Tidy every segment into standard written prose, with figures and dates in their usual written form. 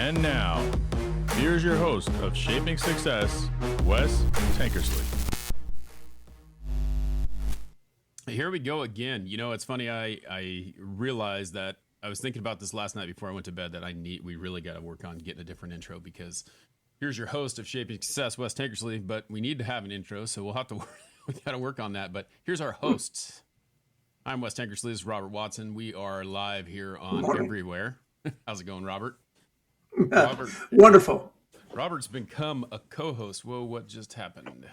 And now, here's your host of Shaping Success, Wes Tankersley. Here we go again. You know, it's funny. I realized that I was thinking about this last night before I went to bed that we really got to work on getting a different intro, because here's your host of Shaping Success, Wes Tankersley, but we need to have an intro, so we'll have to we got to work on that. But here's our hosts. I'm Wes Tankersley. This is Robert Watson. We are live here on everywhere. How's it going, Robert? Robert? Wonderful. Robert's become a co-host. Whoa, what just happened?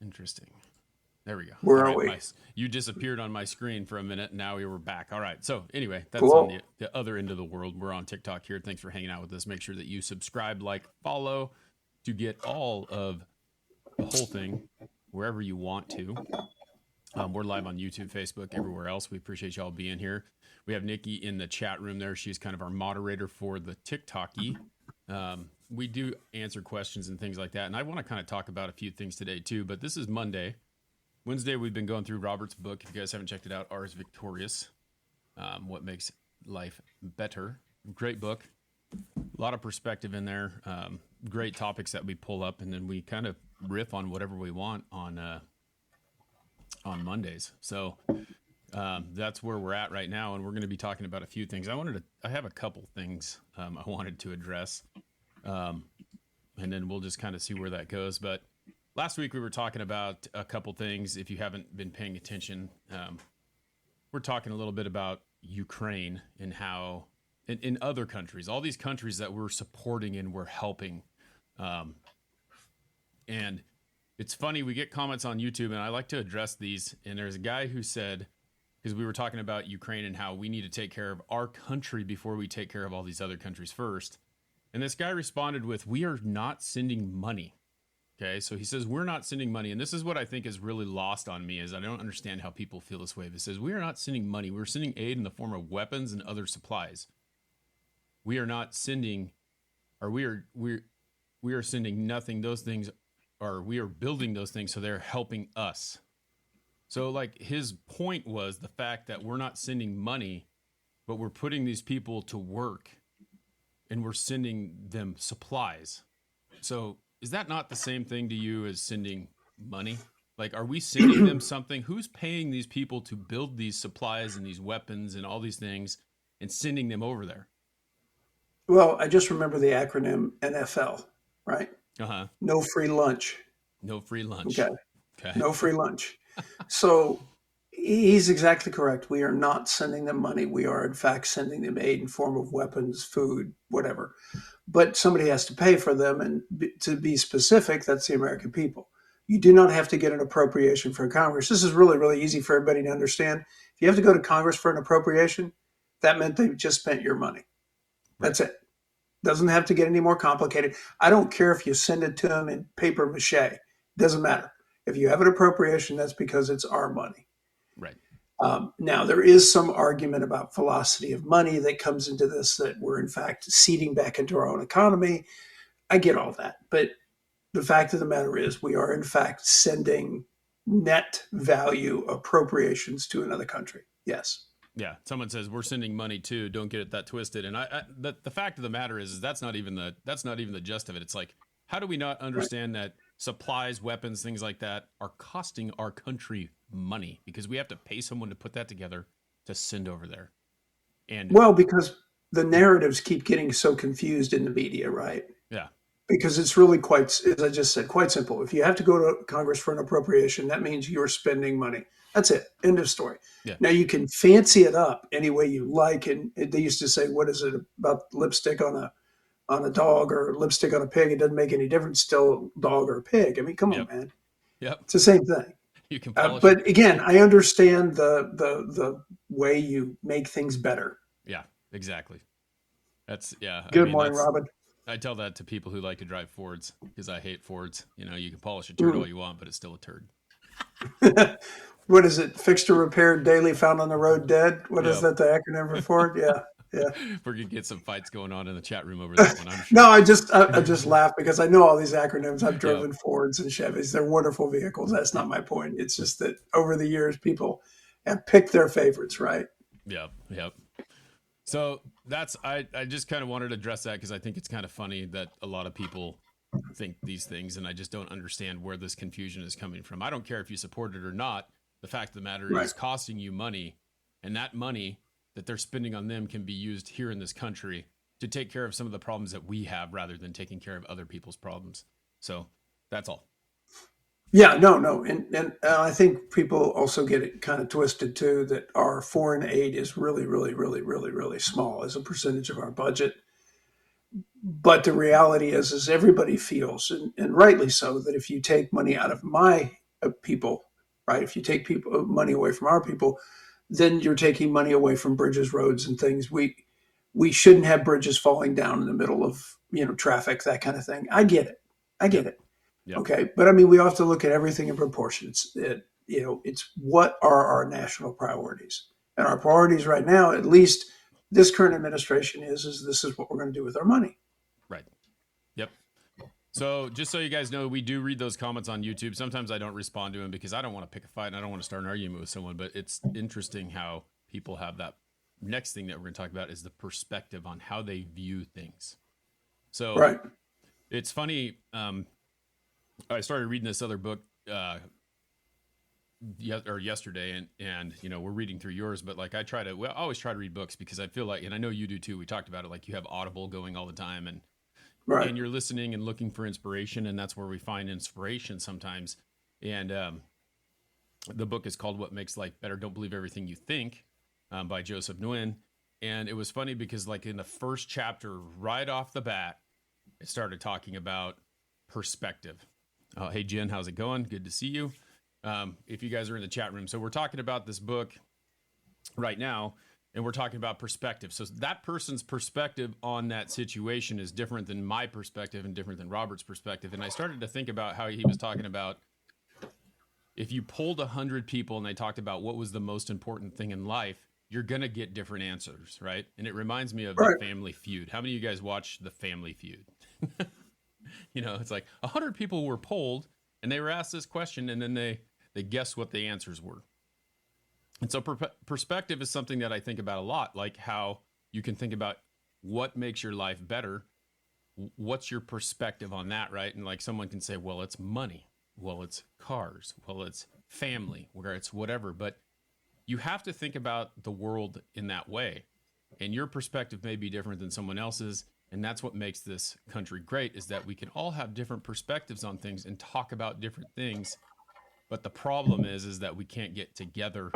Interesting. There we go. Where are we? Nice. You disappeared on my screen for a minute. Now we were back. All right. So anyway, that's Cool. on the other end of the world. We're on TikTok here. Thanks for hanging out with us. Make sure that you subscribe, like, follow to get all of the whole thing wherever you want to. We're live on YouTube, Facebook, everywhere else. We appreciate y'all being here. We have Nikki in the chat room there. She's kind of our moderator for the TikTok-y. We do answer questions and things like that. And I want to kind of talk about a few things today too, but this is Monday. Wednesday, we've been going through Robert's book. If you guys haven't checked it out, Ars Victorious, What Makes Life Better. Great book. A lot of perspective in there. Great topics that we pull up, and then we kind of riff on whatever we want on Mondays. So that's where we're at right now, and we're going to be talking about a few things. I have a couple things I wanted to address, and then we'll just kind of see where that goes. But last week we were talking about a couple things. If you haven't been paying attention, we're talking a little bit about Ukraine and how in other countries, all these countries that we're supporting and we're helping. And it's funny, we get comments on YouTube, and I like to address these. And there's a guy who said, because we were talking about Ukraine and how we need to take care of our country before we take care of all these other countries first. And this guy responded with, "We are not sending money." Okay, so he says, "We're not sending money." And this is what I think is really lost on me, is I don't understand how people feel this way. It says, "We are not sending money. We're sending aid in the form of weapons and other supplies. We are not sending, or we are sending nothing. Those things, or we are building those things, so they're helping us." So like his point was the fact that we're not sending money, but we're putting these people to work and we're sending them supplies. So is that not the same thing to you as sending money? Like, are we sending them something? Who's paying these people to build these supplies and these weapons and all these things and sending them over there? Well, I just remember the acronym NFL, right? Uh-huh. No free lunch. No free lunch. Okay. Okay. No free lunch. So he's exactly correct. We are not sending them money. We are, in fact, sending them aid in form of weapons, food, whatever. But somebody has to pay for them. And to be specific, that's the American people. You do not have to get an appropriation from Congress. This is really, really easy for everybody to understand. If you have to go to Congress for an appropriation, that meant they just spent your money. That's it. Doesn't have to get any more complicated. I don't care if you send it to them in paper mache. Doesn't matter. If you have an appropriation, that's because it's our money. Right. Now, there is some argument about velocity of money that comes into this, that we're in fact seeding back into our own economy. I get all that. But the fact of the matter is we are in fact sending net value appropriations to another country. Yes. Yeah, someone says we're sending money too. Don't get it that twisted. And the fact of the matter is that's not even the gist of it. It's like, how do we not understand that supplies, weapons, things like that are costing our country money, because we have to pay someone to put that together to send over there? And well, because the narratives keep getting so confused in the media, right? Yeah. Because it's really quite, as I just said, quite simple. If you have to go to Congress for an appropriation, that means you're spending money. That's it. End of story. Yeah. Now, you can fancy it up any way you like. And they used to say, what is it about lipstick on a dog or lipstick on a pig? It doesn't make any difference. Still a dog or a pig. I mean, come on, man. Yep. It's the same thing. You can but again, I understand the way you make things better. Yeah, exactly. That's Good morning, Robin. I tell that to people who like to drive Fords, because I hate Fords. You know, you can polish a turd all you want, but it's still a turd. What is it? Fixed or repaired, daily found on the road dead? What is that, the acronym for Ford? Yeah. We're going to get some fights going on in the chat room over that one, I'm sure. No, I just laugh because I know all these acronyms. I've driven Fords and Chevys. They're wonderful vehicles. That's not my point. It's just that over the years, people have picked their favorites, right? Yep. So I just kind of wanted to address that because I think it's kind of funny that a lot of people think these things, and I just don't understand where this confusion is coming from. I don't care if you support it or not. The fact of the matter Right. is costing you money, and that money that they're spending on them can be used here in this country to take care of some of the problems that we have rather than taking care of other people's problems. So that's all. Yeah, no, and I think people also get it kind of twisted too that our foreign aid is really, really, really, really, really small as a percentage of our budget. But the reality is everybody feels, and rightly so, that if you take money out of my people, right? If you take people money away from our people, then you're taking money away from bridges, roads, and things. We shouldn't have bridges falling down in the middle of traffic, that kind of thing. I get it. I get Yep. it. Yep. Okay, but I mean, we have to look at everything in proportions. It's what are our national priorities, and our priorities right now, at least this current administration is this is what we're going to do with our money. Right. Yep. So just so you guys know, we do read those comments on YouTube. Sometimes I don't respond to them because I don't want to pick a fight and I don't want to start an argument with someone. But it's interesting how people have that. Next thing that we're going to talk about is the perspective on how they view things. So Right. it's funny. I started reading this other book yesterday, and we're reading through yours. But like I always try to read books because I feel like, and I know you do too. We talked about it. Like you have Audible going all the time, and Right. you're listening and looking for inspiration, and that's where we find inspiration sometimes. And the book is called "What Makes Life Better." Don't believe everything you think, by Joseph Nguyen. And it was funny because like in the first chapter, right off the bat, it started talking about perspective. Hey Jen, how's it going? Good to see you. If you guys are in the chat room, so we're talking about this book right now, and we're talking about perspective. So that person's perspective on that situation is different than my perspective and different than Robert's perspective. And I started to think about how he was talking about if you polled 100 people and they talked about what was the most important thing in life, you're going to get different answers, right? And it reminds me of the Right. Family Feud. How many of you guys watch the Family Feud? It's like 100 people were polled and they were asked this question, and then they guessed what the answers were. And so perspective is something that I think about a lot, like how you can think about what makes your life better. What's your perspective on that, right? And like someone can say, well, it's money. Well, it's cars. Well, it's family, where it's whatever. But you have to think about the world in that way. And your perspective may be different than someone else's. And that's what makes this country great, is that we can all have different perspectives on things and talk about different things. But the problem is that we can't get together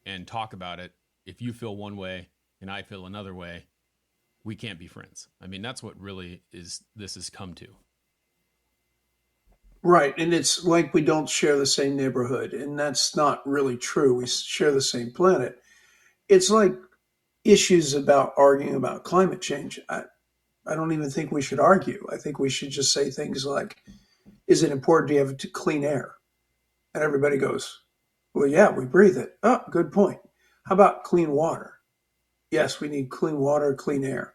and talk about it. If you feel one way and I feel another way, we can't be friends. I mean, that's what really this has come to. Right. And it's like we don't share the same neighborhood, and that's not really true. We share the same planet. It's like issues about arguing about climate change. I don't even think we should argue. I think we should just say things like, is it important to have clean air? And everybody goes, well, yeah, we breathe it. Oh, good point. How about clean water? Yes, we need clean water, clean air.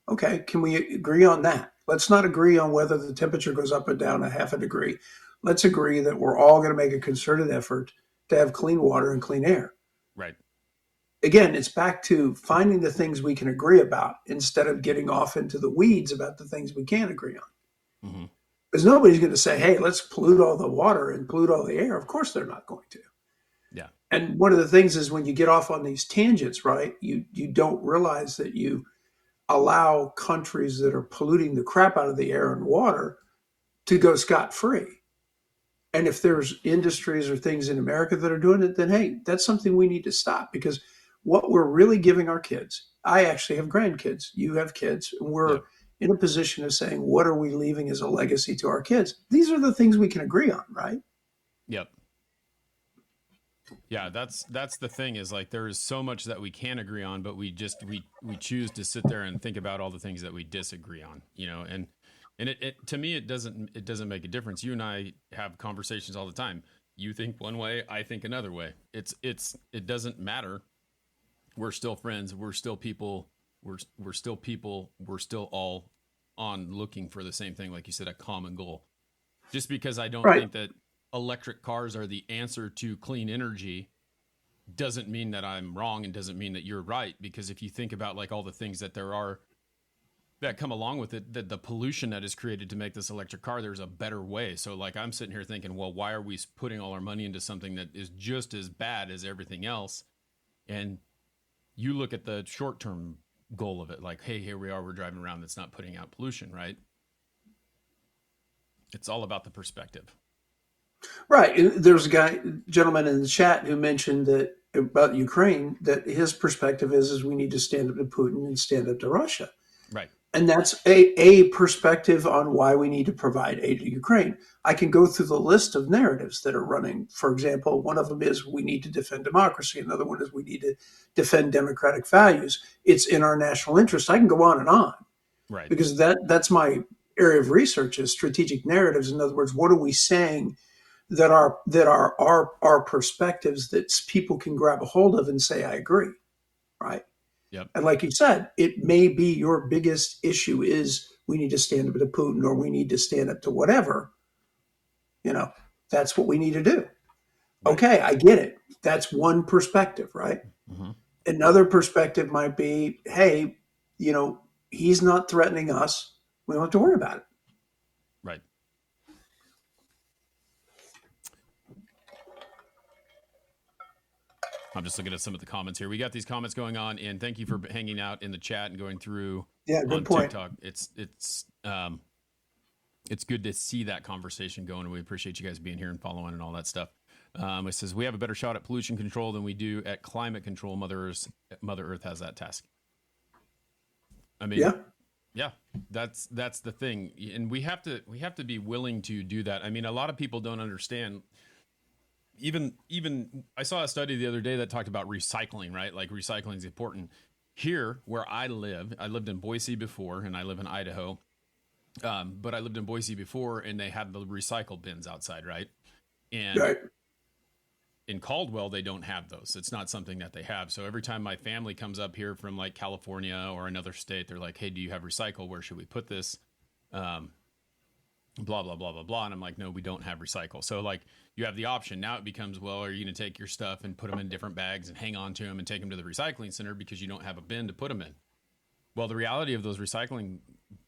Okay, can we agree on that? Let's not agree on whether the temperature goes up or down a half a degree. Let's agree that we're all going to make a concerted effort to have clean water and clean air. Right. Again, it's back to finding the things we can agree about instead of getting off into the weeds about the things we can't agree on. Mm-hmm. Because nobody's going to say, hey, let's pollute all the water and pollute all the air. Of course, they're not going to. Yeah. And one of the things is when you get off on these tangents, right, you don't realize that you allow countries that are polluting the crap out of the air and water to go scot free. And if there's industries or things in America that are doing it, then hey, that's something we need to stop, because what we're really giving our kids, I actually have grandkids, you have kids, and we're Yeah. in a position of saying, what are we leaving as a legacy to our kids? These are the things we can agree on, right? Yep. Yeah, that's the thing, is like there is so much that we can agree on, but we choose to sit there and think about all the things that we disagree on, and it to me it doesn't make a difference. You and I have conversations all the time. You think one way, I think another way. It doesn't matter. We're still friends. We're still people. We're still people. We're still all on looking for the same thing, like you said, a common goal. Just because I don't Right. think that electric cars are the answer to clean energy doesn't mean that I'm wrong and doesn't mean that you're right. Because if you think about like all the things that there are that come along with it, that the pollution that is created to make this electric car, there's a better way. So like I'm sitting here thinking, well, why are we putting all our money into something that is just as bad as everything else? And you look at the short term goal of it, like, hey, here we are, we're driving around that's not putting out pollution, right? It's all about the perspective. Right. There's a gentleman in the chat who mentioned that about Ukraine, that his perspective is we need to stand up to Putin and stand up to Russia. Right. And that's a perspective on why we need to provide aid to Ukraine. I can go through the list of narratives that are running. For example, one of them is we need to defend democracy. Another one is we need to defend democratic values. It's in our national interest. I can go on and on. Right. Because that's my area of research is strategic narratives. In other words, what are we saying that are our perspectives that people can grab a hold of and say, I agree, right? Yep. And like you said, it may be your biggest issue is we need to stand up to Putin or we need to stand up to whatever. That's what we need to do. Right. Okay, I get it. That's one perspective, right? Mm-hmm. Another perspective might be, hey, he's not threatening us. We don't have to worry about it. Right. I'm just looking at some of the comments here. We got these comments going on, and thank you for hanging out in the chat and going through. Yeah, good point. TikTok. It's good to see that conversation going, and we appreciate you guys being here and following and all that stuff. It says we have a better shot at pollution control than we do at climate control. Mother Earth has that task. I mean, yeah, that's the thing, and we have to be willing to do that. I mean, a lot of people don't understand. Even I saw a study the other day that talked about recycling, right? Like recycling is important. Here where I lived in Boise before, and I live in Idaho. But I lived in Boise before, and they had the recycle bins outside, right? And right. In Caldwell, they don't have those. It's not something that they have. So every time my family comes up here from like California or another state, they're like, hey, do you have recycle? Where should we put this? Blah, blah, blah, blah, blah. And I'm like, no, we don't have recycle. So like you have the option. Now it becomes, well, are you going to take your stuff and put them in different bags and hang on to them and take them to the recycling center because you don't have a bin to put them in? Well, the reality of those recycling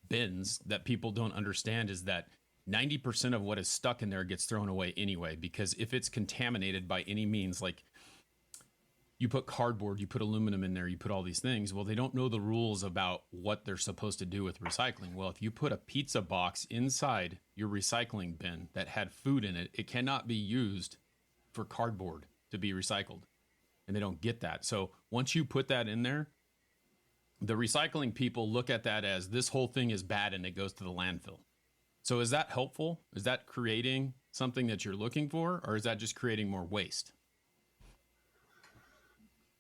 bins that people don't understand is that 90% of what is stuck in there gets thrown away anyway, because if it's contaminated by any means, like you put cardboard, you put aluminum in there, you put all these things. Well, they don't know the rules about what they're supposed to do with recycling. Well, if you put a pizza box inside your recycling bin that had food in it, it cannot be used for cardboard to be recycled. And they don't get that. So once you put that in there, the recycling people look at that as this whole thing is bad and it goes to the landfill. So is that helpful? Is that creating something that you're looking for, or is that just creating more waste?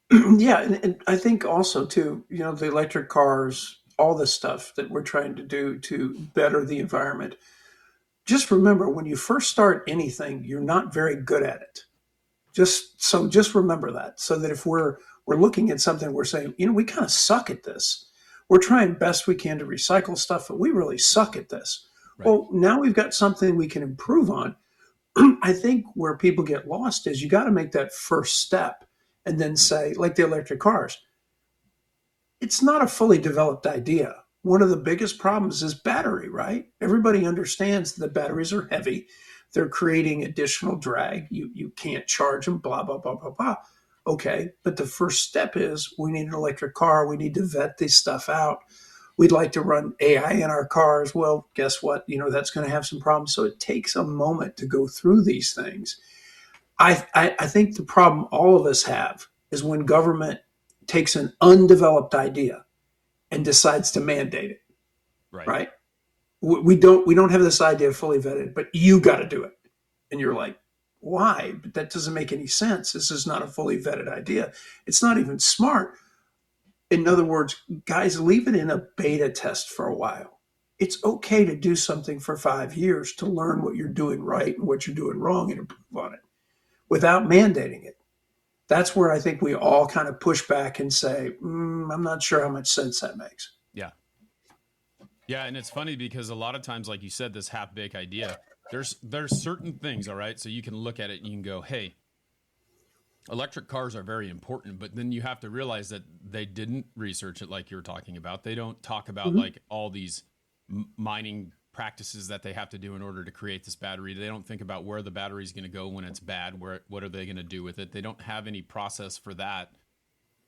Yeah, and I think also too, the electric cars, all the stuff that we're trying to do to better the environment. Just remember, when you first start anything, you're not very good at it. Just remember that, so that if we're looking at something, we're saying, we kind of suck at this. We're trying best we can to recycle stuff, but we really suck at this. Right. Well, now we've got something we can improve on. I think where people get lost is you got to make that first step and then say, like the electric cars, it's not a fully developed idea. One of the biggest problems is battery, right? Everybody understands that batteries are heavy. They're creating additional drag. You can't charge them, blah, blah, blah, blah, blah. Okay, but the first step is we need an electric car. We need to vet this stuff out. We'd like to run AI in our cars. Well, guess what? That's going to have some problems. So it takes a moment to go through these things. I think the problem all of us have is when government takes an undeveloped idea and decides to mandate it. Right? We don't have this idea fully vetted, but you got to do it. And you're like, why? But that doesn't make any sense. This is not a fully vetted idea. It's not even smart. In other words, guys, leave it in a beta test for a while. It's okay to do something for 5 years to learn what you're doing right and what you're doing wrong and improve on it without mandating it. That's where I think we all kind of push back and say, I'm not sure how much sense that makes. Yeah. Yeah, and it's funny because a lot of times, like you said, this half-baked idea, there's certain things, all right? So you can look at it and you can go, hey, Electric cars are very important, but then you have to realize that they didn't research it like you're talking about. They don't talk about Mhm. like all these mining practices that they have to do in order to create this battery. They don't think about where the battery is going to go when it's bad, where what are they going to do with it? They don't have any process for that.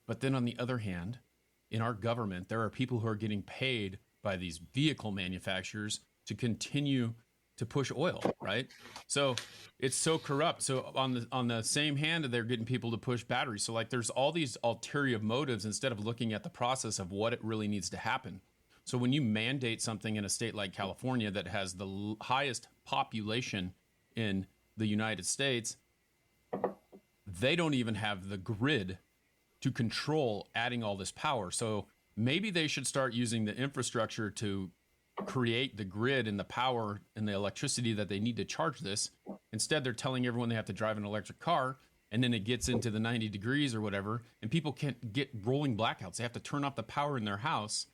But then on the other hand, in our government, there are people who are getting paid by these vehicle manufacturers to continue to push oil, right? So it's so corrupt. So on the same hand, they're getting people to push batteries. So like there's all these ulterior motives instead of looking at the process of what it really needs to happen. So when you mandate something in a state like California that has the highest population in the United States, they don't even have the grid to control adding all this power. So maybe they should start using the infrastructure to create the grid and the power and the electricity that they need to charge this. Instead, they're telling everyone they have to drive an electric car, and then it gets into the 90 degrees or whatever, and people can't get rolling blackouts. They have to turn off the power in their house.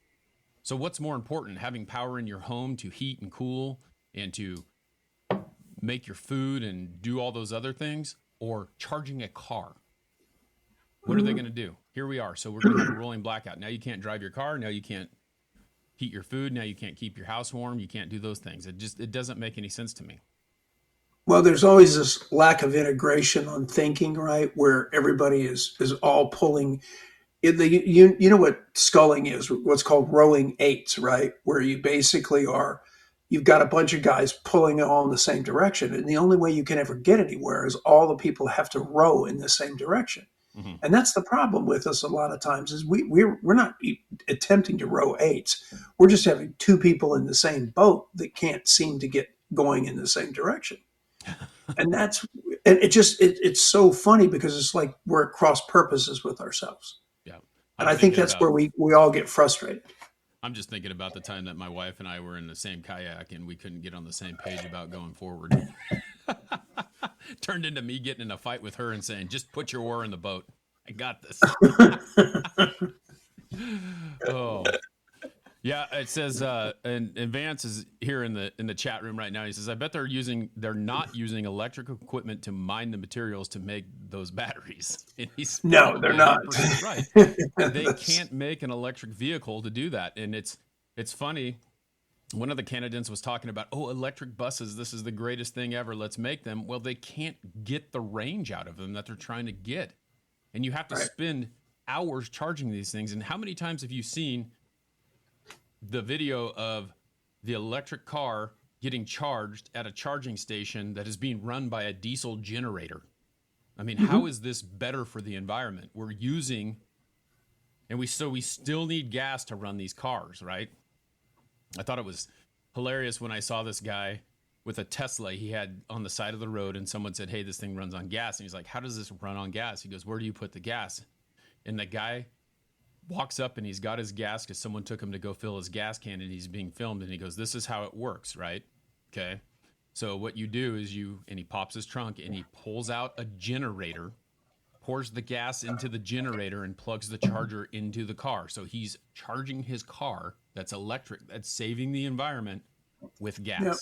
So what's more important, having power in your home to heat and cool and to make your food and do all those other things, or charging a car? What are they going to do? Here we are. So we're going to have a rolling blackout. Now you can't drive your car. Now you can't heat your food. Now you can't keep your house warm. You can't do those things. It doesn't make any sense to me. Well, there's always this lack of integration on thinking, right? Where everybody is all pulling. You know what sculling is? What's called rowing eights, right? Where you basically are, you've got a bunch of guys pulling all in the same direction, and the only way you can ever get anywhere is all the people have to row in the same direction. Mm-hmm. And that's the problem with us a lot of times is we're not attempting to row eights. We're just having two people in the same boat that can't seem to get going in the same direction. And that's and it's so funny because it's like we're at cross purposes with ourselves. Yeah. And I'm I think thinking that's about, where we all get frustrated. I'm just thinking about the time that my wife and I were in the same kayak and we couldn't get on the same page about going forward. Turned into me getting in a fight with her and saying, just put your oar in the boat. I got this. Oh, yeah. It says, and Vance is here in the chat room right now. He says, I bet they're not using electric equipment to mine the materials to make those batteries. And he's No, they're not. 100% right. They can't make an electric vehicle to do that. And it's funny. One of the candidates was talking about, electric buses, this is the greatest thing ever. Let's make them. Well, they can't get the range out of them that they're trying to get. And you have to spend hours charging these things. And how many times have you seen the video of the electric car getting charged at a charging station that is being run by a diesel generator? I mean, how is this better for the environment? We're using, and we still need gas to run these cars, right? I thought it was hilarious when I saw this guy with a Tesla he had on the side of the road, and someone said, hey, this thing runs on gas. And he's like, how does this run on gas? He goes, where do you put the gas? And the guy walks up and he's got his gas because someone took him to go fill his gas can and he's being filmed. And he goes, this is how it works, right? Okay. So what you do is and he pops his trunk and he pulls out a generator, pours the gas into the generator and plugs the charger into the car. So he's charging his car that's electric, that's saving the environment with gas. Yep.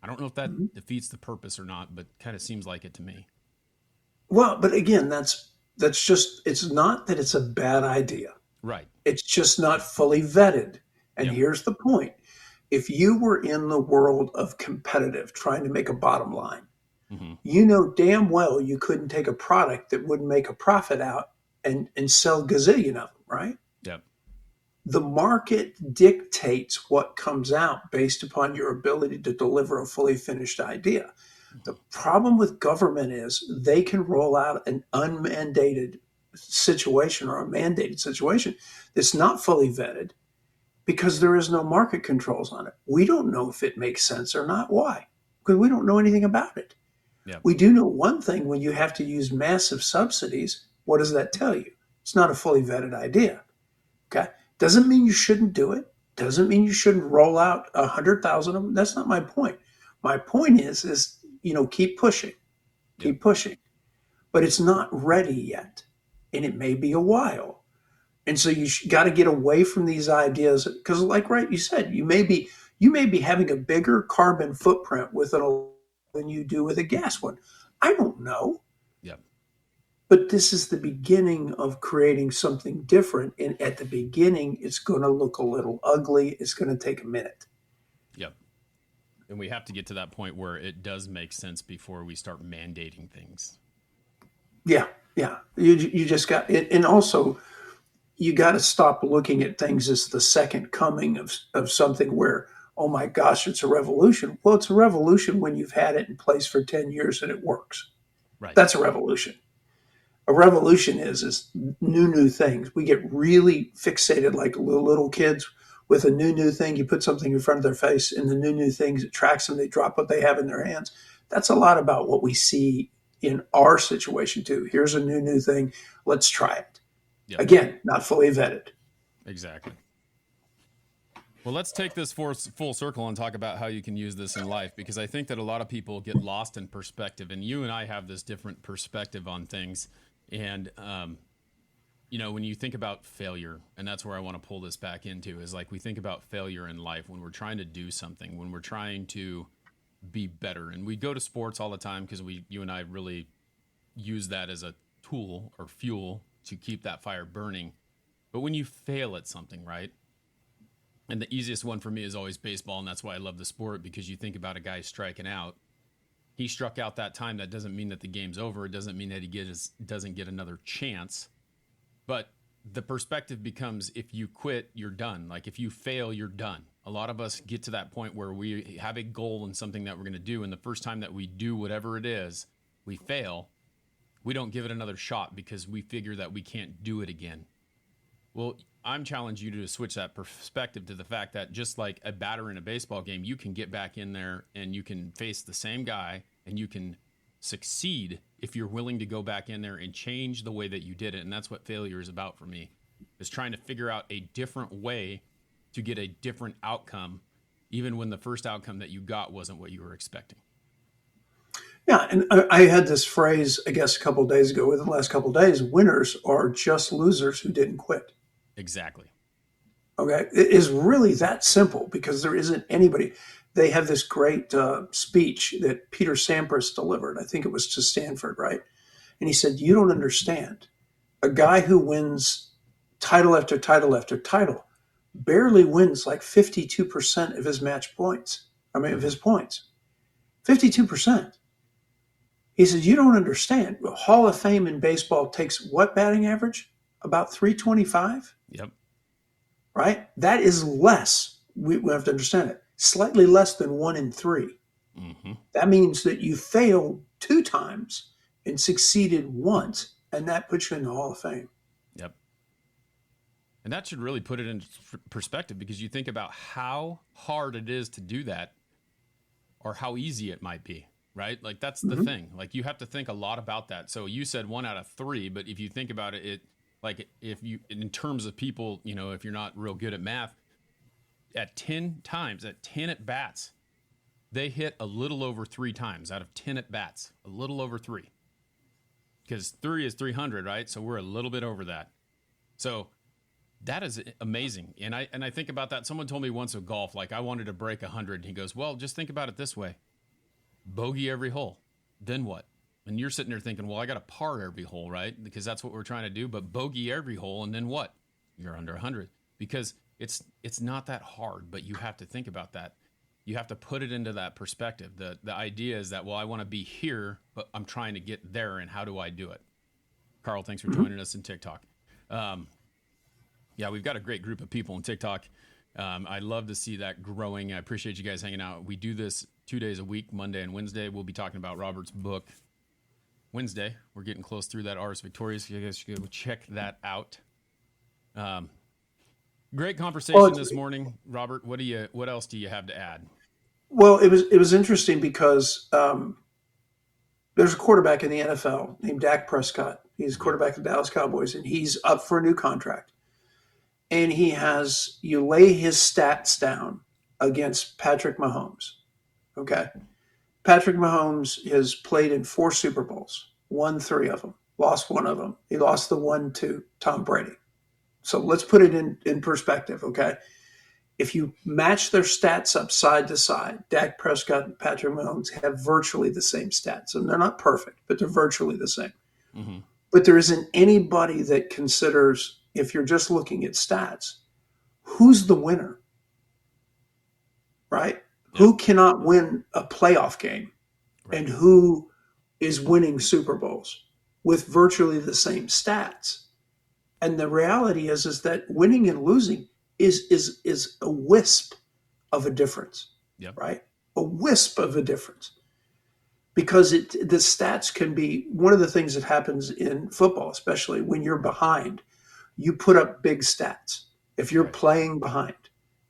I don't know if that defeats the purpose or not, but kind of seems like it to me. Well, but again, that's just, it's not that it's a bad idea. Right. It's just not fully vetted. And here's the point. If you were in the world of competitive, trying to make a bottom line, you know damn well you couldn't take a product that wouldn't make a profit out and sell a gazillion of them, right? Yep. The market dictates what comes out based upon your ability to deliver a fully finished idea. The problem with government is they can roll out an unmandated situation or a mandated situation that's not fully vetted because there is no market controls on it. We don't know if it makes sense or not. Why? Because we don't know anything about it. Yep. We do know one thing: when you have to use massive subsidies, what does that tell you? It's not a fully vetted idea. Okay. Doesn't mean you shouldn't do it. Doesn't mean you shouldn't roll out 100,000 of them. That's not my point. My point is, keep pushing, but it's not ready yet. And it may be a while. And so you got to get away from these ideas because you said, you may be having a bigger carbon footprint with an than you do with a gas one. I don't know. Yep. But this is the beginning of creating something different. And at the beginning, it's going to look a little ugly. It's going to take a minute. Yep. And we have to get to that point where it does make sense before we start mandating things. Yeah. Yeah. You just got it. And also, you got to stop looking at things as the second coming of something where, oh my gosh, it's a revolution. Well, it's a revolution when you've had it in place for 10 years and it works. Right. That's a revolution. A revolution is new things. We get really fixated like little kids with a new thing. You put something in front of their face and the new things attracts them. They drop what they have in their hands. That's a lot about what we see in our situation too. Here's a new thing. Let's try it. Yep. Again, not fully vetted. Exactly. Well, let's take this full circle and talk about how you can use this in life, because I think that a lot of people get lost in perspective, and you and I have this different perspective on things. And, when you think about failure, and that's where I want to pull this back into, is like we think about failure in life when we're trying to do something, when we're trying to be better. And we go to sports all the time because you and I really use that as a tool or fuel to keep that fire burning. But when you fail at something, right? And the easiest one for me is always baseball, and that's why I love the sport, because you think about a guy striking out. He struck out that time. That doesn't mean that the game's over. It doesn't mean that he doesn't get another chance. But the perspective becomes, if you quit, you're done. Like if you fail, you're done. A lot of us get to that point where we have a goal and something that we're going to do, and the first time that we do whatever it is, we fail. We don't give it another shot because we figure that we can't do it again. Well, I'm challenging you to switch that perspective to the fact that just like a batter in a baseball game, you can get back in there and you can face the same guy and you can succeed if you're willing to go back in there and change the way that you did it. And that's what failure is about for me, is trying to figure out a different way to get a different outcome, even when the first outcome that you got wasn't what you were expecting. Yeah, and I had this phrase, I guess, a couple of days ago, within the last couple of days, winners are just losers who didn't quit. Exactly. Okay. It is really that simple because there isn't anybody. They have this great speech that Peter Sampras delivered. I think it was to Stanford, right? And he said, "You don't understand. A guy who wins title after title after title barely wins like 52% of his match points. I mean, of his points. 52%. He said, "You don't understand. Hall of Fame in baseball takes what batting average? About 325? Yep. Right? That is less. We have to understand it. Slightly less than 1 in 3. Mm-hmm. That means that you failed 2 times and succeeded once, and that puts you in the Hall of Fame. Yep. And that should really put it in perspective, because you think about how hard it is to do that or how easy it might be, right? Like that's the thing. Like you have to think a lot about that. So you said 1 out of 3, but if you think about it, like if you, in terms of people, if you're not real good at math, at 10 times, at 10 at bats, they hit a little over 3 times out of 10 at bats, a little over 3. Because 3 is 300, right? So we're a little bit over that. So that is amazing. And I think about that. Someone told me once of golf, like I wanted to break 100. And he goes, well, just think about it this way. Bogey every hole. Then what? And you're sitting there thinking, well, I got to par every hole, right? Because that's what we're trying to do. But bogey every hole, and then what? You're under 100. Because it's not that hard, but you have to think about that. You have to put it into that perspective. The idea is that, well, I want to be here, but I'm trying to get there, and how do I do it? Carl, thanks for joining us in TikTok. Yeah, we've got a great group of people in TikTok. I love to see that growing. I appreciate you guys hanging out. We do this 2 days a week, Monday and Wednesday. We'll be talking about Robert's book Wednesday. We're getting close through that Ars Victorious. You guys should go check that out. Great conversation this morning, Robert. What else do you have to add? Well, it was interesting because there's a quarterback in the NFL named Dak Prescott. He's a quarterback of the Dallas Cowboys, and he's up for a new contract. And you lay his stats down against Patrick Mahomes. Okay. Patrick Mahomes has played in 4 Super Bowls, won 3 of them, lost 1 of them. He lost the one to Tom Brady. So let's put it in perspective, okay? If you match their stats up side to side, Dak Prescott and Patrick Mahomes have virtually the same stats. And they're not perfect, but they're virtually the same. Mm-hmm. But there isn't anybody that considers, if you're just looking at stats, who's the winner, right? Yep. Who cannot win a playoff game Right. and who is winning Super Bowls with virtually the same stats. And the reality is that winning and losing is a wisp of a difference, Yep. right? A wisp of a difference. Because the stats can be one of the things that happens in football, especially when you're behind, you put up big stats. If you're Right. playing behind,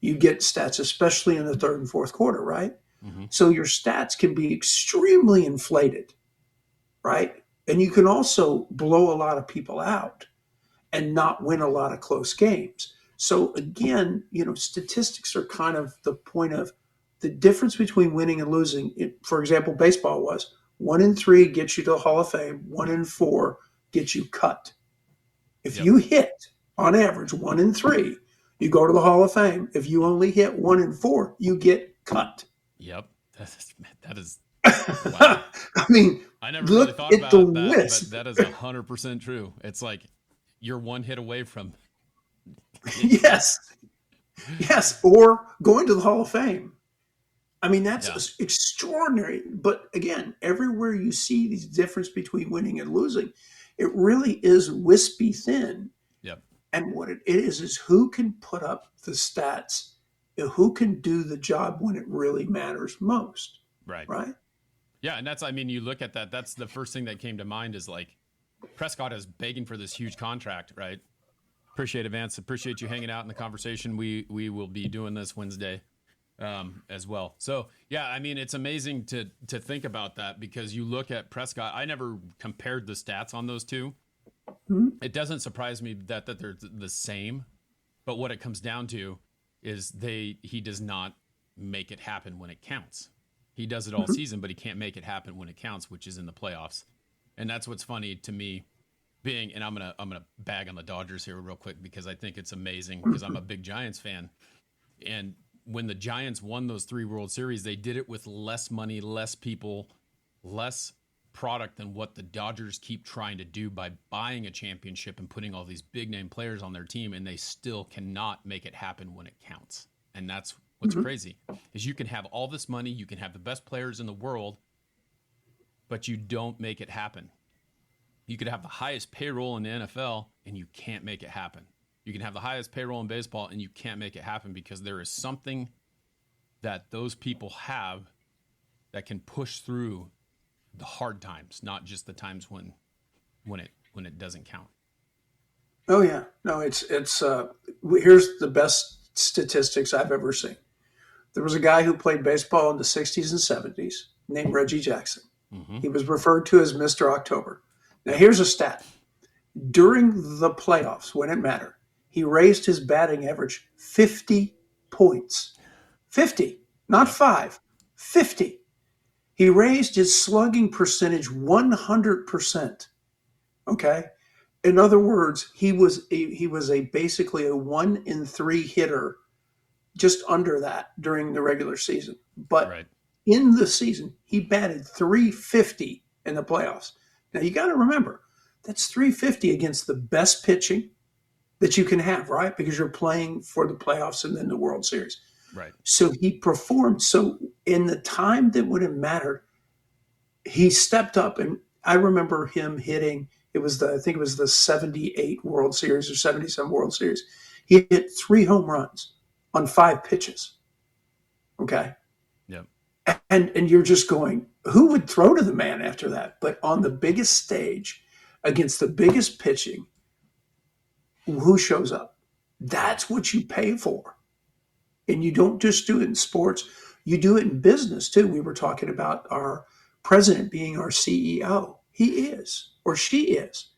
you get stats, especially in the third and fourth quarter, right? Mm-hmm. So your stats can be extremely inflated, right? And you can also blow a lot of people out and not win a lot of close games. So again, statistics are kind of the point of the difference between winning and losing. For example, baseball was 1-3 gets you to the Hall of Fame, 1-4 gets you cut. If Yep. you hit on average 1-3, you go to the Hall of Fame. If you only hit 1-4, you get cut. Yep. That is wow. I mean, I never really look thought at the about that, wisp. but that is 100% true. It's like you're one hit away from. Yes. Yes. Or going to the Hall of Fame. I mean, that's Yeah. extraordinary. But again, everywhere you see these difference between winning and losing, it really is wispy thin. Yep. And what it is who can put up the stats, who can do the job when it really matters most, Right. right? Yeah, and I mean, you look at that. That's the first thing that came to mind is like Prescott is begging for this huge contract, right? Appreciate it, Vance. Appreciate you hanging out in the conversation. We will be doing this Wednesday as well. So yeah, I mean, it's amazing to think about that because you look at Prescott. I never compared the stats on those two. Mm-hmm. It doesn't surprise me that they're the same, but what it comes down to is he does not make it happen when it counts. He does it all season, but he can't make it happen when it counts, which is in the playoffs. And that's what's funny to me and I'm gonna bag on the Dodgers here real quick because I think it's amazing because I'm a big Giants fan. And when the Giants won those 3 World Series, they did it with less money, less people, less product than what the Dodgers keep trying to do by buying a championship and putting all these big name players on their team, and they still cannot make it happen when it counts. And that's what's crazy is you can have all this money, you can have the best players in the world, but you don't make it happen. You could have the highest payroll in the NFL and you can't make it happen. You can have the highest payroll in baseball and you can't make it happen because there is something that those people have that can push through the hard times, not just the times when it doesn't count. Oh yeah, no, it's here's the best statistics I've ever seen. There was a guy who played baseball in the 60s and 70s named Reggie Jackson. Mm-hmm. He was referred to as Mr. October. Now here's a stat. During the playoffs, when it mattered, he raised his batting average 50 points. 50, not 5, 50. He raised his slugging percentage 100%. Okay? In other words, he was basically a 1-in-3 hitter, just under that during the regular season. But Right. in the season, he batted 350 in the playoffs. Now you got to remember, that's 350 against the best pitching that you can have, right? Because you're playing for the playoffs and then the World Series. Right. So he performed. So in the time that would have mattered, he stepped up, and I remember him hitting. I think it was the 78 World Series or 77 World Series. He hit 3 home runs on 5 pitches. Okay. Yep. And you're just going, who would throw to the man after that? But on the biggest stage against the biggest pitching, who shows up? That's what you pay for. And you don't just do it in sports, you do it in business too. We were talking about our president being our CEO. He is, or she is.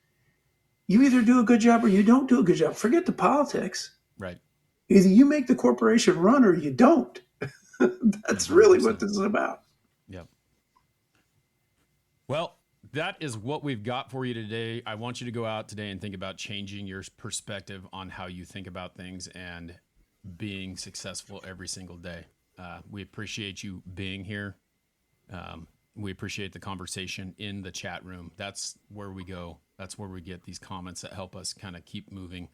You either do a good job or you don't do a good job. Forget the politics. Right. Either you make the corporation run or you don't. That's really what this is about. Yep. Well, that is what we've got for you today. I want you to go out today and think about changing your perspective on how you think about things and being successful every single day. We appreciate you being here. We appreciate the conversation in the chat room. That's where we go. That's where we get these comments that help us kind of keep moving.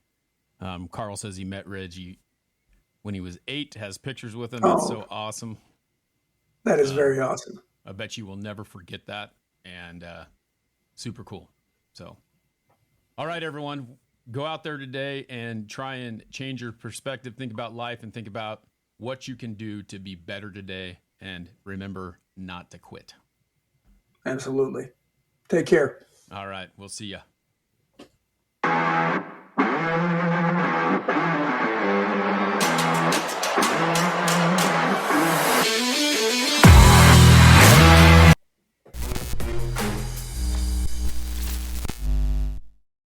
Carl says he met Reggie when he was 8, has pictures with him. That's so awesome. That is very awesome. I bet you will never forget that. And super cool. So, all right, everyone, go out there today and try and change your perspective. Think about life and think about what you can do to be better today. And remember not to quit. Absolutely. Take care. All right. We'll see ya.